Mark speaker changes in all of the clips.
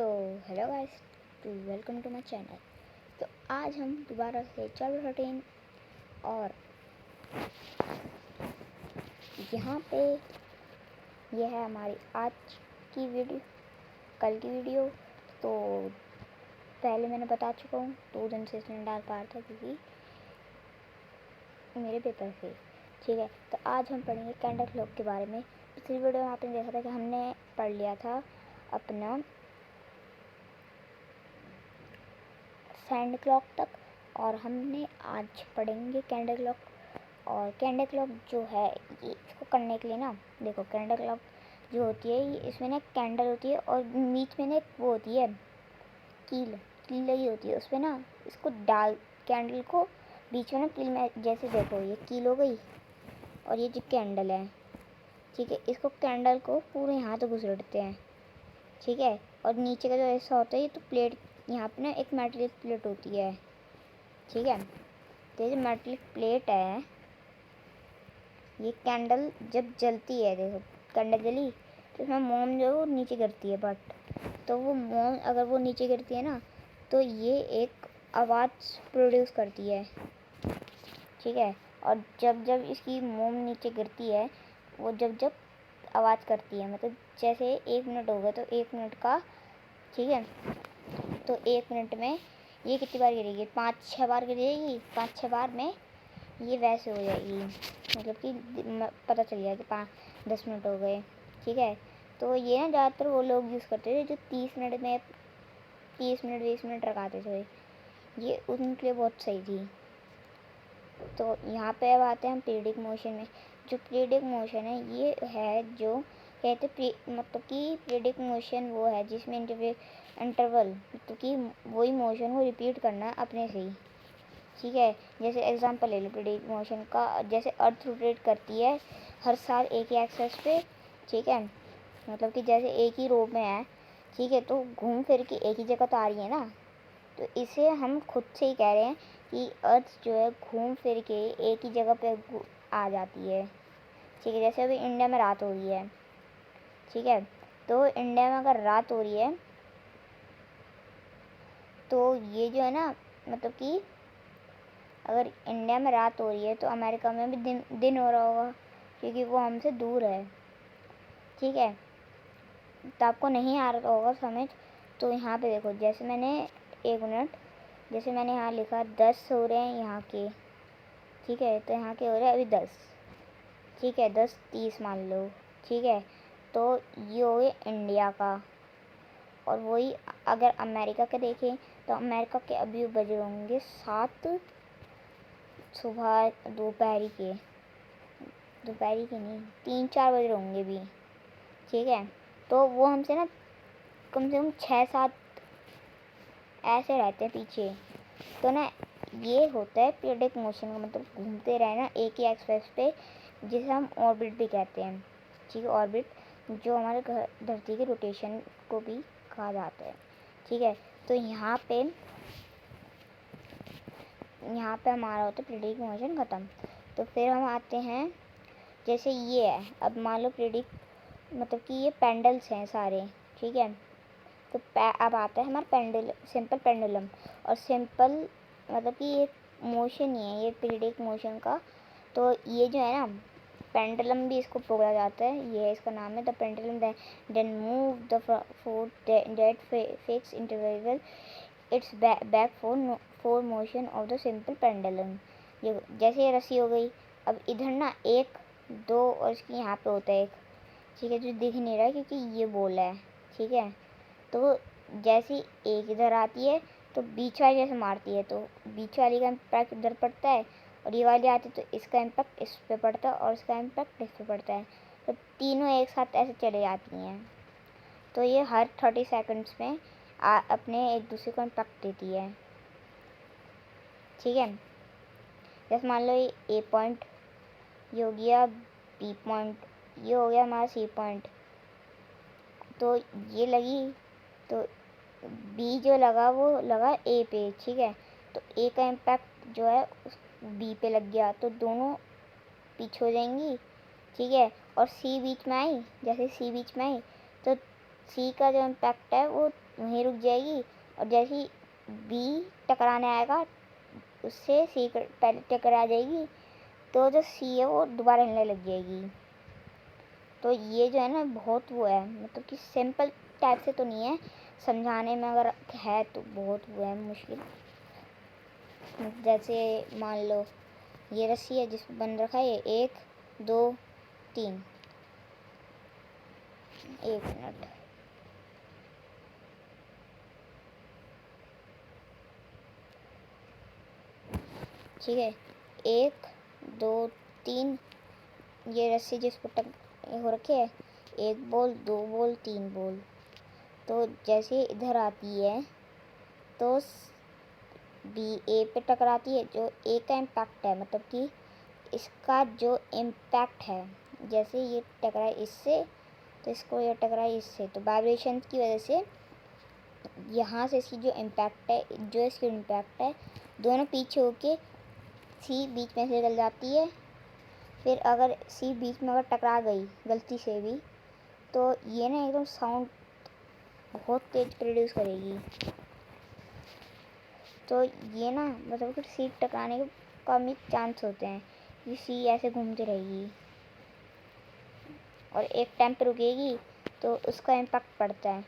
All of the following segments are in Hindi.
Speaker 1: तो hello guys, to welcome to my channel. तो आज हम दोबारा से चैप्टर 13 और यहाँ पे यह है हमारी आज की वीडियो, कल की वीडियो। तो पहले मैंने बता चुका हूँ 2 दिन से इसमें डाल पा रहा था क्योंकि मेरे पेपर थे। ठीक है, तो आज हम पढ़ेंगे कैंडल क्लॉक के बारे में। पिछली वीडियो में आपने देखा था कि हमने पढ़ लिया था अपना सैंड क्लॉक तक, और हमने आज पढ़ेंगे कैंडल क्लॉक। और कैंडल क्लॉक जो है ये इसको करने के लिए ना, देखो कैंडल क्लॉक जो होती है ये इसमें ना कैंडल होती है और बीच में ना वो होती है कील लगी होती है। उसमें ना इसको डाल कैंडल को बीच में ना कील में, जैसे देखो ये कील हो गई और ये जो कैंडल है, ठीक है, इसको कैंडल को पूरे यहाँ तक घुसेड़ते हैं। ठीक है, और नीचे का जो ऐसा होता है ये तो प्लेट, यहाँ पे ना एक मेटलिक प्लेट होती है। ठीक है, तो ये जो मेटलिक प्लेट है, ये कैंडल जब जलती है, देखो कैंडल जली तो इसमें मोम जो है वो नीचे गिरती है, बट तो वो मोम अगर वो नीचे गिरती है ना तो ये एक आवाज़ प्रोड्यूस करती है। ठीक है, और जब जब इसकी मोम नीचे गिरती है वो जब जब आवाज़ करती है, मतलब जैसे 1 मिनट हो गया तो 1 मिनट का, ठीक है, तो 1 मिनट में ये कितनी बार गिरेगी, 5-6 बार गिरेगी। 5-6 बार में ये वैसे हो जाएगी, मतलब कि पता चल जाएगा कि 10 मिनट हो गए। ठीक है, तो ये ना ज़्यादातर वो लोग यूज़ करते थे जो 30 मिनट में 30 मिनट 20 मिनट रखाते थे, ये उनके लिए बहुत सही थी। तो यहाँ पे अब आते हैं हम पीरियडिक मोशन में। जो पीरियडिक मोशन है ये है जो कहते मतलब कि पीरियडिक मोशन वो है जिसमें इंटरवल मतलब कि वही मोशन को रिपीट करना अपने से ही। ठीक है, जैसे एग्जांपल ले लो पीरियडिक मोशन का, जैसे अर्थ रोटेट करती है हर साल एक ही एक्सेस पे। ठीक है, मतलब कि जैसे एक ही रो में है, ठीक है, तो घूम फिर के एक ही जगह तो आ रही है ना, तो इसे हम खुद से ही कह रहे हैं कि अर्थ जो है घूम फिर के एक ही जगह पे आ जाती है। ठीक है, जैसे अभी इंडिया में रात हो रही है, ठीक है, तो इंडिया में अगर रात हो रही है तो ये जो है ना, मतलब कि अगर इंडिया में रात हो रही है तो अमेरिका में भी दिन हो रहा होगा क्योंकि वो हमसे दूर है। ठीक है, तो आपको नहीं आ रहा होगा समझ। तो यहाँ पे देखो, जैसे मैंने 1 मिनट, जैसे मैंने यहाँ लिखा 10 हो रहे हैं यहाँ के, ठीक है, तो यहाँ के हो रहे हैं अभी 10। ठीक है, 10:30 मान लो। ठीक है, तो ये हो गए इंडिया का। और वही अगर अमेरिका के देखें तो अमेरिका के अभी बजे होंगे 7 सुबह, दोपहरी के नहीं, 3-4 बजे होंगे भी। ठीक है, तो वो हमसे ना कम से कम 6-7 ऐसे रहते हैं पीछे। तो ना ये होता है पीरियडिक मोशन का, मतलब घूमते रहना एक ही एक्सिस पे, जिसे हम ऑर्बिट भी कहते हैं। ठीक है, ऑर्बिट जो हमारे धरती के रोटेशन को भी कहा जाता है। ठीक है, तो यहाँ पे हमारा होता है पीरियडिक मोशन ख़त्म। तो फिर हम आते हैं, जैसे ये है, अब मान लो पीरियडिक मतलब कि ये पेंडल्स हैं सारे। ठीक है, तो अब आता है हमारा सिंपल पेंडुलम। और सिंपल मतलब कि ये मोशन ही है, ये पीरियडिक मोशन का। तो ये जो है ना पेंडुलम भी इसको बोला जाता है, ये है इसका नाम है the pendulum then move the foot that fix interval its back for motion of the simple pendulum. ये जैसे ये रस्सी हो गई, अब इधर ना 1 2 और इसकी यहाँ पे होता है एक, ठीक है, जो दिख नहीं रहा है क्योंकि ये बोल है। ठीक है, तो जैसे एक इधर आती है तो बीच वाली जैसे मारती है तो बीच वाली का इम्पैक्ट इधर पड़ता है, और ये वाली आती है तो इसका इम्पैक्ट इस पे पड़ता है और इसका इम्पैक्ट इस पे पड़ता है। तो तीनों एक साथ ऐसे चले जाती हैं। तो ये हर 30 सेकंड्स में अपने एक दूसरे को इम्पैक्ट देती है। ठीक है, जैसे मान लो ये ए पॉइंट, ये हो गया बी पॉइंट, ये हो गया हमारा सी पॉइंट। तो ये लगी तो बी जो लगा वो लगा ए पे। ठीक है, तो ए का इम्पैक्ट जो है उस बी पे लग गया तो दोनों पीछे हो जाएंगी। ठीक है, और सी बीच में आई, जैसे सी बीच में आई तो सी का जो इम्पैक्ट है वो वहीं रुक जाएगी, और जैसे ही बी टकराने आएगा उससे सी पहले टकरा जाएगी, तो जो सी है वो दोबारा हिलने लग जाएगी। तो ये जो है ना बहुत वो है, मतलब कि सिंपल टाइप से तो नहीं है, समझाने में अगर है तो बहुत वो है मुश्किल। जैसे मान लो ये रस्सी है जिस पर बन रखा है, ये 1 2 3, 1 मिनट, ठीक है, 1 2 3, ये रस्सी जिस पर हो रखी है, 1 बॉल 2 बॉल 3 बॉल। तो जैसे इधर आती है तो बी ए पे टकराती है, जो ए का इम्पैक्ट है, मतलब कि इसका जो इम्पैक्ट है, जैसे ये टकराए इससे तो इसको ये टकराए इससे, तो वाइब्रेशन की वजह से यहाँ से इसकी जो इम्पैक्ट है, जो इसकी इम्पैक्ट है, दोनों पीछे होके सी बीच में से निकल जाती है। फिर अगर सी बीच में अगर टकरा गई गलती से भी, तो ये ना एकदम साउंड बहुत तेज प्रोड्यूस करेगी। तो ये ना मतलब कि सी टकराने के कम ही चांस होते हैं, कि सी ऐसे घूमती रहेगी और एक टाइम पे रुकेगी तो उसका इम्पैक्ट पड़ता है।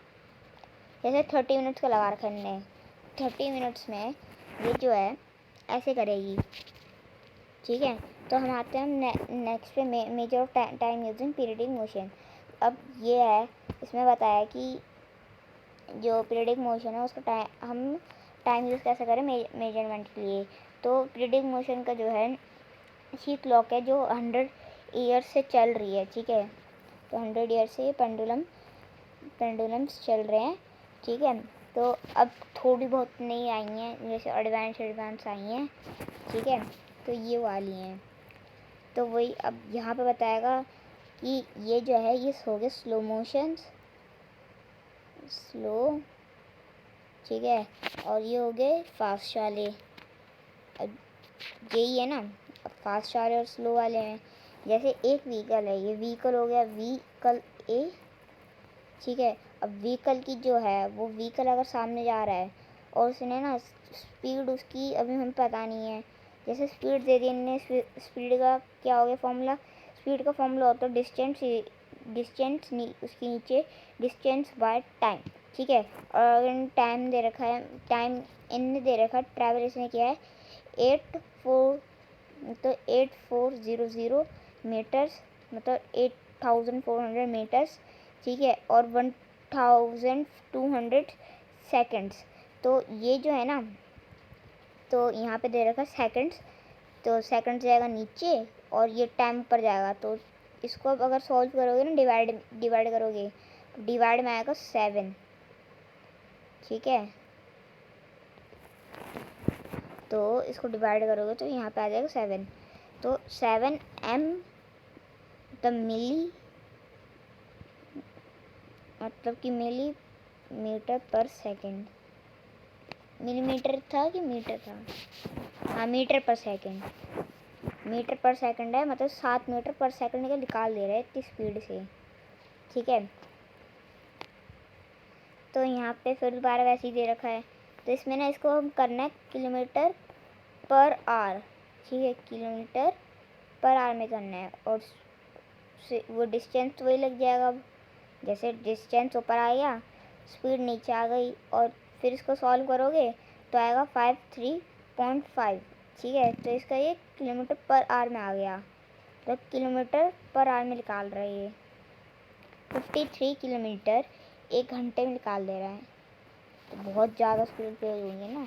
Speaker 1: जैसे 30 मिनट्स का लगा रखा है, 30 मिनट्स में ये जो है ऐसे करेगी, ठीक है। तो हम आते हैं नेक्स्ट पे, measure of time using periodic motion. अब ये है, इसमें बताया कि जो पीरियडिक मोशन है उसका हम टाइम यूज़ कैसे करें मेजरमेंट के लिए। तो पीरियडिक मोशन का जो है ये क्लॉक है जो 100 ईयर्स से चल रही है, ठीक है। तो 100 ईयर्स से ये पेंडुलम्स चल रहे हैं, ठीक है। तो अब थोड़ी बहुत नई आई हैं, जैसे एडवांस आई हैं, ठीक है। तो ये वाली हैं, तो वही अब यहाँ पे बताएगा कि ये जो है ये हो गए स्लो मोशंस, स्लो, ठीक है, और ये हो गए फास्ट वाले। अब यही है ना, अब फास्ट वाले और स्लो वाले हैं। जैसे एक व्हीकल है, ये व्हीकल हो गया व्हीकल ए, ठीक है। अब व्हीकल की जो है वो व्हीकल अगर सामने जा रहा है और उसने ना स्पीड उसकी अभी हमें पता नहीं है, जैसे स्पीड दे दी इनने, स्पीड का क्या हो गया फॉर्मूला, स्पीड का फॉर्मूला होता है उसके नीचे डिस्टेंस बाय टाइम, ठीक है। और अगर टाइम दे रखा है, टाइम इनने दे रखा है, ट्रैवल इसने किया है 8400 मीटर्स, मतलब 8400 मीटर्स, ठीक है, और 1200 सेकंड्स। तो ये जो है ना, तो यहाँ पे दे रखा है सेकंड्स, तो सेकंड जाएगा नीचे और ये टाइम ऊपर जाएगा। तो इसको अब अगर सॉल्व करोगे ना, डिवाइड करोगे, डिवाइड में आएगा 7, ठीक है। तो इसको डिवाइड करोगे तो यहाँ पे आ जाएगा 7, तो 7m द मिली, मतलब कि मिलीमीटर पर सेकंड, मिलीमीटर था कि मीटर था, हाँ मीटर पर सेकंड, मीटर पर सेकंड है, मतलब 7 मीटर पर सेकंड का निकाल दे रहा है इतनी स्पीड से, ठीक है। तो यहाँ पे फिर दोबारा वैसे ही दे रखा है, तो इसमें ना इसको हम करना है किलोमीटर पर आवर, ठीक है, किलोमीटर पर आवर में करना है, और वो डिस्टेंस तो वही लग जाएगा। अब जैसे डिस्टेंस ऊपर आ गया, स्पीड नीचे आ गई, और फिर इसको सॉल्व करोगे तो आएगा 53.5, ठीक है। तो इसका ये किलोमीटर पर आवर में आ गया, तो किलोमीटर पर आवर में निकाल रहे हैं, 53 किलोमीटर 1 घंटे में निकाल दे रहा है, तो बहुत ज़्यादा स्पीड पे होंगे ना।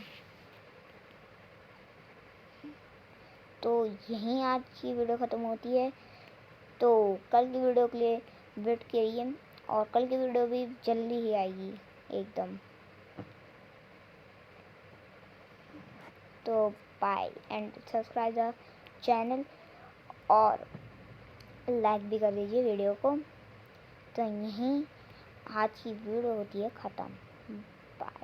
Speaker 1: तो यहीं आज की वीडियो ख़त्म होती है, तो कल की वीडियो के लिए वेट करिए, और कल की वीडियो भी जल्दी ही आएगी एकदम। तो bye and subscribe the channel, और लाइक भी कर दीजिए वीडियो को। तो यहीं आज की वीडियो होती है ख़त्म। बाय।